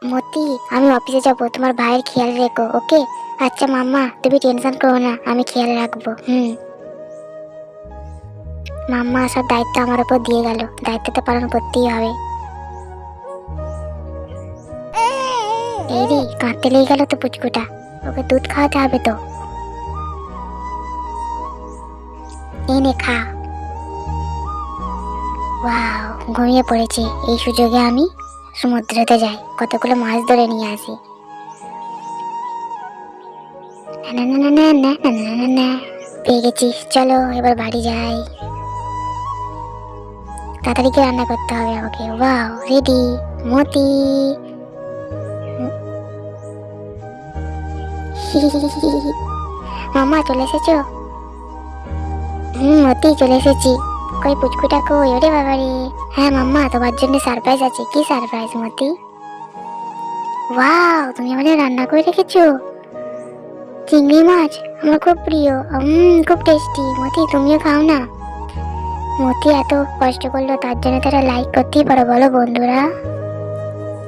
মতি, আমি অফিসে যাব, তোমার ভাইয়ের খেয়াল রেখো, ওকে? আচ্ছা মাম্মা, তুমি টেনশন করো না, আমি খেয়াল রাখবো। মাম্মা সব দায়িত্ব আমার উপর দিয়ে গেল, দায়িত্ব তো পালন করতেই হবে। এই রে, কাঁদতে লেগে গেল তো পুচকুটা, ওকে দুধ খাওয়াতে হবে তো। এই নে খা। ওয়াও, ঘুমিয়ে পড়েছে। এই সুযোগে আমি সমুদ্রেতে যাই, কতগুলো মাছ ধরে নিয়ে আসি। না না না না না না না না না, পেয়ে গেছি। চলো এবার বাড়ি যাই, তাড়াতাড়ি করে রান্না করতে হবে আমাকে। Wow, ready. মতি মামা চলে এসেছো? মতি চলে এসেছি। কই পুচকুটা কই? ওরে বাবা রে। হ্যাঁ মাম্মা, তোমার জন্য সারপ্রাইজ আছে। কি সারপ্রাইজ মতি? ওয়াও, তুমি আমাদের রান্না করে রেখেছো চিংড়ি মাছ, আমার খুব প্রিয়। খুব টেস্টি। মতি তুমিও খাও না। মতি এত কষ্ট করলো, তার জন্য তারা লাইক করতেই পারো, বলো বন্ধুরা।